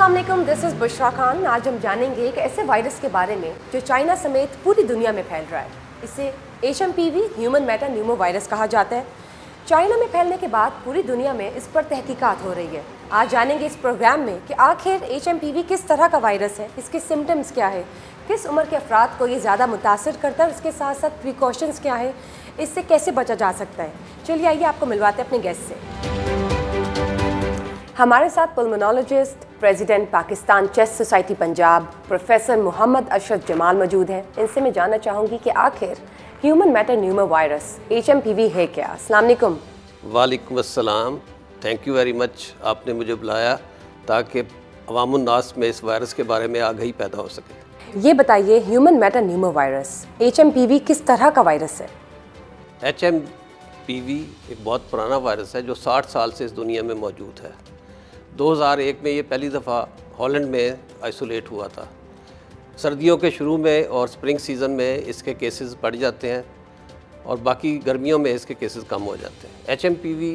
अस्सलाम वालेकुम, this is Bushra Khan. आज हम जानेंगे एक ऐसे वायरस के बारे में जो चाइना समेत पूरी दुनिया में फैल रहा है। इसे HMPV ह्यूमन मेटान्यूमो वायरस कहा जाता है। चाइना में फैलने के बाद पूरी दुनिया में इस पर तहकीकात हो रही है। आज जानेंगे इस प्रोग्राम में कि आखिर HMPV किस तरह का वायरस है, इसके सिम्टम्स क्या है, किस उम्र के अफराद को ये ज़्यादा मुतासर करता है और इसके साथ साथ प्रिकॉशंस क्या है, इससे कैसे बचा जा सकता है। चलिए आइए आपको मिलवाते हैं अपने गेस्ट से। हमारे साथ pulmonologist, president Pakistan chest society Punjab, professor Mohammad Ashraf Jamal मौजूद हैं। इनसे मैं जानना चाहूँगी कि आखिर ह्यूमन मेटान्यूमो वायरस HMPV है क्या। अस्सलाम वालेकुम। वालेकुम अस्सलाम। थैंक यू वेरी मच, आपने मुझे बुलाया ताकि अवामुन नास में इस वायरस के बारे में आगाही पैदा हो सके। ये बताइए, ह्यूमन मेटान्यूमो वायरस HMPV किस तरह का वायरस है? HMPV एक बहुत पुराना वायरस है जो 60 साल से इस दुनिया में मौजूद है। 2001 में ये पहली दफ़ा हॉलैंड में आइसोलेट हुआ था। सर्दियों के शुरू में और स्प्रिंग सीज़न में इसके केसेस बढ़ जाते हैं और बाकी गर्मियों में इसके केसेस कम हो जाते हैं। HMPV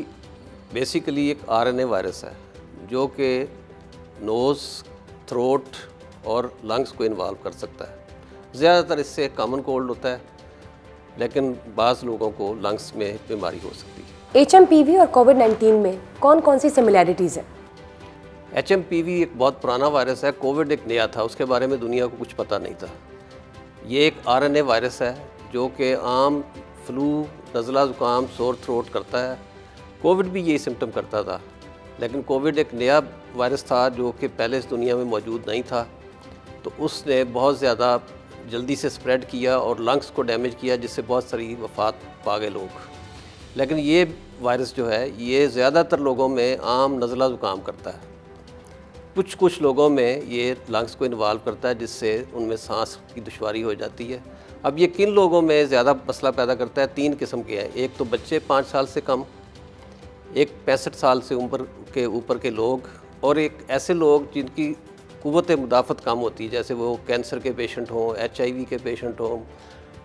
बेसिकली एक RNA वायरस है जो कि नोज़, थ्रोट और लंग्स को इन्वॉल्व कर सकता है। ज़्यादातर इससे कॉमन कोल्ड होता है, लेकिन बाज़ लोगों को लंग्स में बीमारी हो सकती है। HMPV और कोविड-19 में कौन कौन सी सिमिलैरिटीज़ हैं? HMPV एक बहुत पुराना वायरस है। कोविड एक नया था, उसके बारे में दुनिया को कुछ पता नहीं था। ये एक RNA वायरस है जो कि आम फ्लू, नज़ला ज़ुकाम, सोर थ्रोट करता है। कोविड भी यही सिम्टम करता था, लेकिन कोविड एक नया वायरस था जो कि पहले इस दुनिया में मौजूद नहीं था, तो उसने बहुत ज़्यादा जल्दी से स्प्रेड किया और लंग्स को डैमेज किया, जिससे बहुत सारी वफ़ात पा गए लोग। लेकिन ये वायरस जो है ये ज़्यादातर लोगों में आम नज़ला ज़ुकाम करता है। कुछ लोगों में ये लंग्स को इन्वॉल्व करता है, जिससे उनमें सांस की दुश्वारी हो जाती है। अब ये किन लोगों में ज़्यादा मसला पैदा करता है? 3 किस्म के हैं। एक तो बच्चे 5 साल से कम, एक 65 साल से उम्र के ऊपर के लोग, और एक ऐसे लोग जिनकी क़ुव्वत मुदाफ़त कम होती है, जैसे वो कैंसर के पेशेंट हों, HIV के पेशेंट हों,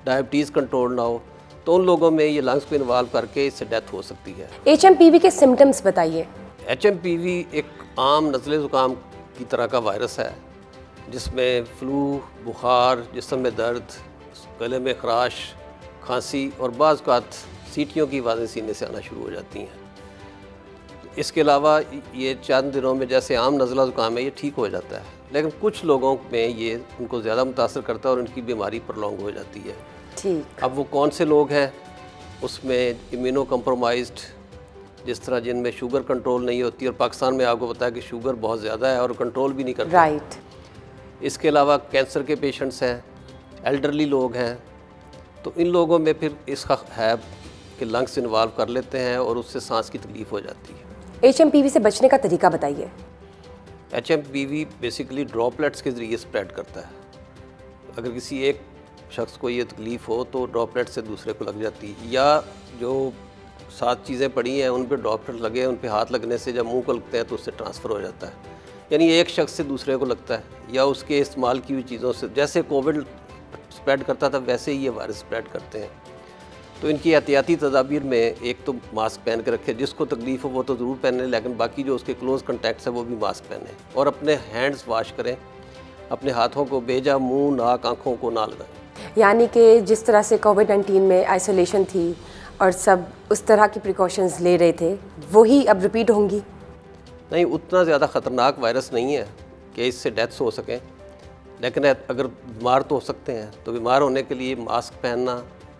डायबिटीज़ कंट्रोल ना हो, तो उन लोगों में ये लंग्स को इन्वॉल्व करके इससे डेथ हो सकती है। HMPV के सिम्टम्स बताइए। HMPV एक आम नज़ले ज़ुकाम की तरह का वायरस है जिसमें फ्लू, बुखार, जिस्म में दर्द, गले में खराश, खांसी और बाज़ औक़ात सीटियों की आवाज़ें सीने से आना शुरू हो जाती हैं। इसके अलावा ये चंद दिनों में जैसे आम नज़ला ज़ुकाम है ये ठीक हो जाता है, लेकिन कुछ लोगों में ये उनको ज़्यादा मुतासर करता है और उनकी बीमारी प्रोलॉन्ग हो जाती है। ठीक। अब वो कौन से लोग हैं? उसमें इम्यूनो कम्प्रोमाइज़्ड, जिस तरह जिनमें शुगर कंट्रोल नहीं होती, और पाकिस्तान में आपको पता है कि शुगर बहुत ज़्यादा है और कंट्रोल भी नहीं करता। राइट। इसके अलावा कैंसर के पेशेंट्स हैं, एल्डरली लोग हैं, तो इन लोगों में फिर इसका है कि लंग्स इन्वॉल्व कर लेते हैं और उससे सांस की तकलीफ़ हो जाती है। HMPV से बचने का तरीका बताइए। HMPV बेसिकली ड्रॉपलेट्स के ज़रिए स्प्रेड करता है। अगर किसी एक शख्स को ये तकलीफ़ हो तो ड्रॉपलेट से दूसरे को लग जाती है, या जो 7 चीज़ें पड़ी हैं उन पर ड्रॉपलेट लगे, उन पर हाथ लगने से जब मुंह को लगते हैं तो उससे ट्रांसफ़र हो जाता है। यानी एक शख्स से दूसरे को लगता है, या उसके इस्तेमाल की हुई चीज़ों से, जैसे कोविड स्प्रेड करता था वैसे ही ये वायरस स्प्रेड करते हैं। तो इनकी एहतियाती तदाबीर में एक तो मास्क पहन के रखें, जिसको तकलीफ़ हो वो तो ज़रूर पहने, लेकिन बाकी जो उसके क्लोज़ कॉन्टैक्ट्स हैं वो भी मास्क पहने, और अपने हैंड्स वॉश करें। अपने हाथों को बेजा मुँह, नाक, आँखों को ना लगाएं। यानी कि जिस तरह से कोविड-19 में आइसोलेशन थी और सब उस तरह की प्रिकॉशंस ले रहे थे, वही अब रिपीट होंगी? नहीं, उतना ज़्यादा ख़तरनाक वायरस नहीं है कि इससे डेथ्स हो सकें, लेकिन अगर बीमार तो हो सकते हैं। तो बीमार होने के लिए मास्क पहनना,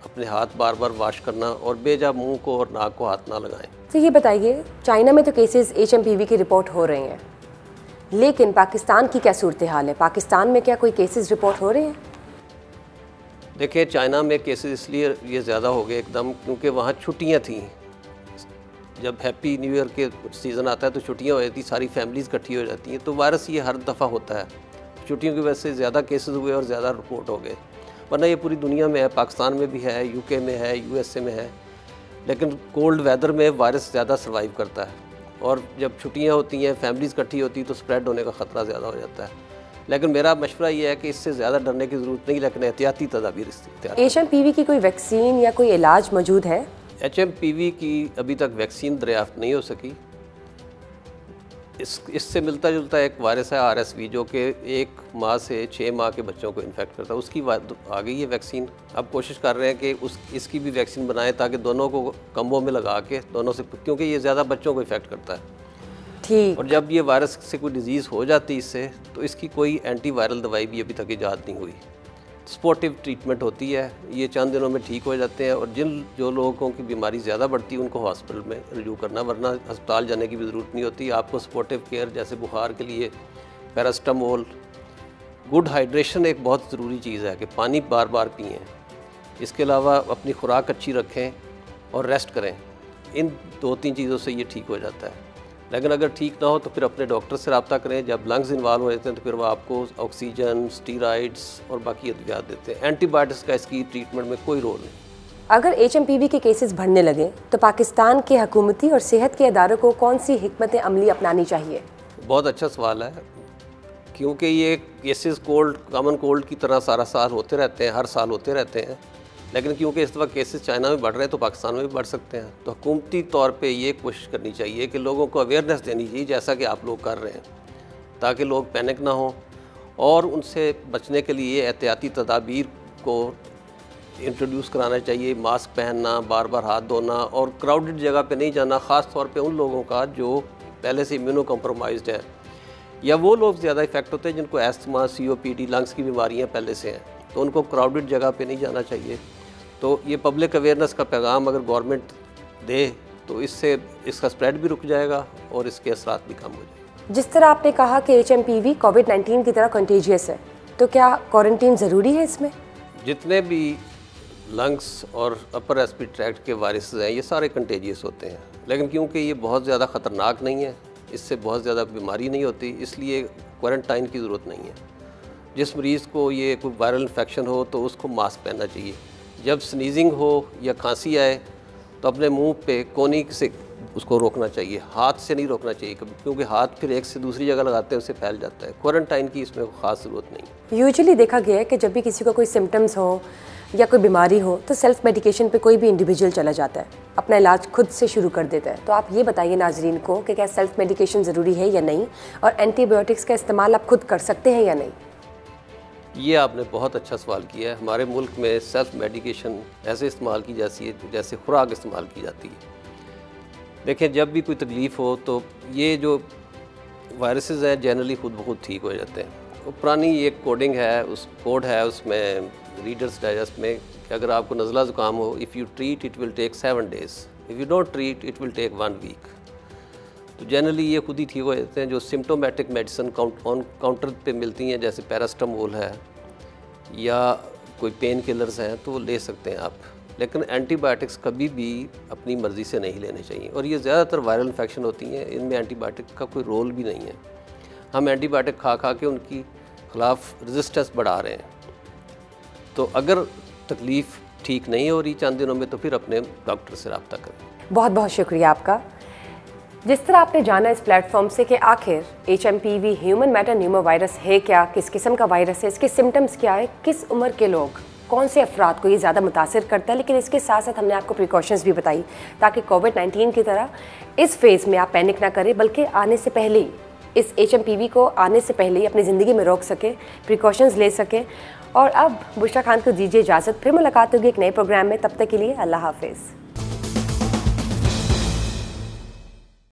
अपने हाथ बार बार वॉश करना, और बेजा मुंह को और नाक को हाथ ना लगाएं। तो ये बताइए, चाइना में तो केसेस HMPV की रिपोर्ट हो रहे हैं, लेकिन पाकिस्तान की क्या सूरत हाल है? पाकिस्तान में क्या कोई केसेस रिपोर्ट हो रहे हैं? देखिए, चाइना में केसेस इसलिए ये ज़्यादा हो गए एकदम क्योंकि वहाँ छुट्टियाँ थीं। जब हैप्पी न्यू ईयर के सीज़न आता है तो छुट्टियाँ हो जाती, सारी फैमिलीज़ इकट्ठी हो जाती हैं, तो वायरस ये हर दफ़ा होता है। छुट्टियों की वजह से ज़्यादा केसेस हुए और ज़्यादा रिपोर्ट हो गए, वरना ये पूरी दुनिया में है। पाकिस्तान में भी है, UK में है, USA में है, लेकिन कोल्ड वेदर में वायरस ज़्यादा सर्वाइव करता है, और जब छुट्टियाँ होती हैं, फैमिलीज़ इकट्ठी होती हैं, तो स्प्रेड होने का ख़तरा ज़्यादा हो जाता है। लेकिन मेरा मशवरा ये है कि इससे ज़्यादा डरने की ज़रूरत नहीं, लेकिन एहतियाती तदाबीर इख्तियार। HMPV की कोई वैक्सीन या कोई इलाज मौजूद है? HMPV की अभी तक वैक्सीन दरियाफ्त नहीं हो सकी। इससे मिलता जुलता एक वायरस है RSV, जो कि 1 माह से 6 माह के बच्चों को इन्फेक्ट करता है। उसकी आ गई है वैक्सीन। अब कोशिश कर रहे हैं कि इसकी भी वैक्सीन बनाएं ताकि दोनों को कम्बो में लगा के दोनों से, क्योंकि ये ज़्यादा बच्चों को इफ़ेक्ट करता है। ठीक। और जब ये वायरस से कोई डिज़ीज़ हो जाती है इससे, तो इसकी कोई एंटीवायरल दवाई भी अभी तक ईजाद नहीं हुई। सपोर्टिव ट्रीटमेंट होती है, ये चंद दिनों में ठीक हो जाते हैं। और जो लोगों की बीमारी ज़्यादा बढ़ती है उनको हॉस्पिटल में रिव्यू करना, वरना अस्पताल जाने की भी ज़रूरत नहीं होती। आपको सपोर्टिव केयर जैसे बुखार के लिए पैरास्टामोल, गुड हाइड्रेशन एक बहुत ज़रूरी चीज़ है कि पानी बार बार पिएँ। इसके अलावा अपनी खुराक अच्छी रखें और रेस्ट करें। इन 2-3 चीज़ों से ये ठीक हो जाता है। लेकिन अगर ठीक ना हो तो फिर अपने डॉक्टर से रब्ता करें। जब लंग्स इन्वॉल्व हो जाते हैं तो फिर वो आपको ऑक्सीजन, स्टीरॉइड्स और बाकी अद्वियात देते हैं। एंटीबायोटिक्स का इसकी ट्रीटमेंट में कोई रोल नहीं। अगर HMPV के केसेस बढ़ने लगे तो पाकिस्तान के हुकूमती और सेहत के इदारों को कौन सी हिकमत अमली अपनानी चाहिए? बहुत अच्छा सवाल है, क्योंकि ये केसेस कॉमन कोल्ड की तरह सारा साल होते रहते हैं, हर साल होते रहते हैं। लेकिन क्योंकि इस वक्त केसेस चाइना में बढ़ रहे हैं तो पाकिस्तान में भी बढ़ सकते हैं। तो हुकूमती तौर पे ये कोशिश करनी चाहिए कि लोगों को अवेयरनेस देनी चाहिए, जैसा कि आप लोग कर रहे हैं, ताकि लोग पैनिक ना हो। और उनसे बचने के लिए एहतियाती तदाबीर को इंट्रोड्यूस कराना चाहिए। मास्क पहनना, बार बार हाथ धोना और क्राउडेड जगह पे नहीं जाना, ख़ास तौर पे उन लोगों का जो पहले से इम्यूनो कम्प्रोमाइज्ड है, या वो लोग ज़्यादा इफेक्ट होते हैं जिनको एस्थमा, COPD, लंग्स की बीमारियाँ पहले से हैं, तो उनको क्राउडेड जगह पे नहीं जाना चाहिए। तो ये पब्लिक अवेयरनेस का पैगाम अगर गवर्नमेंट दे तो इससे इसका स्प्रेड भी रुक जाएगा और इसके असरात भी कम हो जाएंगे। जिस तरह आपने कहा कि HMPV कोविड-19 की तरह कंटेजियस है, तो क्या क्वारंटीन ज़रूरी है इसमें? जितने भी लंग्स और अपर रेस्पिरेटरी ट्रैक्ट के वायरसेस हैं ये सारे कंटेजियस होते हैं, लेकिन क्योंकि ये बहुत ज़्यादा ख़तरनाक नहीं है, इससे बहुत ज़्यादा बीमारी नहीं होती, इसलिए क्वारंटाइन की ज़रूरत नहीं है। जिस मरीज़ को ये कोई वायरल इन्फेक्शन हो तो उसको मास्क पहनना चाहिए। जब स्नीजिंग हो या खांसी आए तो अपने मुंह पे कोनी से उसको रोकना चाहिए, हाथ से नहीं रोकना चाहिए कभी, क्योंकि हाथ फिर एक से दूसरी जगह लगाते हैं उससे फैल जाता है। क्वारंटाइन की इसमें ख़ास ज़रूरत नहीं। यूजुअली देखा गया है कि जब भी किसी को कोई सिम्टम्स हो या कोई बीमारी हो तो सेल्फ मेडिकेशन पे कोई भी इंडिविजुअल चला जाता है, अपना इलाज खुद से शुरू कर देता है। तो आप ये बताइए नाजरीन को कि क्या सेल्फ मेडिकेशन ज़रूरी है या नहीं, और एंटीबायोटिक्स का इस्तेमाल आप खुद कर सकते हैं या नहीं? ये आपने बहुत अच्छा सवाल किया है। हमारे मुल्क में सेल्फ मेडिकेशन ऐसे इस्तेमाल की जाती है जैसे खुराक इस्तेमाल की जाती है। देखें, जब भी कोई तकलीफ़ हो तो ये जो वायरसेस हैं जनरली खुद ब खुद ठीक हो जाते हैं। तो पुरानी एक कोडिंग है, उस कोड है उसमें रीडर्स डाइजेस्ट में कि अगर आपको नज़ला ज़ुकाम हो, if you treat it will take 7 days, if you don't treat it will take 1 week। तो जनरली ये खुद ही ठीक हो जाते हैं। जो सिम्टोमेटिक मेडिसिन काउंटर पे मिलती हैं जैसे पैरास्टामोल है या कोई पेन किलर्स हैं तो वो ले सकते हैं आप, लेकिन एंटीबायोटिक्स कभी भी अपनी मर्ज़ी से नहीं लेने चाहिए। और ये ज़्यादातर वायरल इन्फेक्शन होती हैं, इनमें एंटीबायोटिक का कोई रोल भी नहीं है। हम एंटीबायोटिक खा खा के उनकी खिलाफ रेजिस्टेंस बढ़ा रहे हैं। तो अगर तकलीफ़ ठीक नहीं हो रही चंद दिनों में तो फिर अपने डॉक्टर से रब्ता करें। बहुत बहुत शुक्रिया आपका। जिस तरह आपने जाना इस प्लेटफॉर्म से कि आखिर HMPV ह्यूमन मेटान्यूमो वायरस है क्या, किस किस्म का वायरस है, इसके सिम्टम्स क्या है, किस उम्र के लोग, कौन से अफराद को ये ज़्यादा मुतासिर करता है, लेकिन इसके साथ साथ हमने आपको प्रिकॉशंस भी बताई ताकि कोविड-19 की तरह इस फेज़ में आप पैनिक ना करें, बल्कि आने से पहले ही इस HMPV को आने से पहले ही अपनी ज़िंदगी में रोक सकें, प्रिकॉशंस ले सकें। और अब बुशरा खान को दीजिए इजाज़त, फिर मुलाकात होगी एक नए प्रोग्राम में। तब तक के लिए अल्लाह हाफिज़।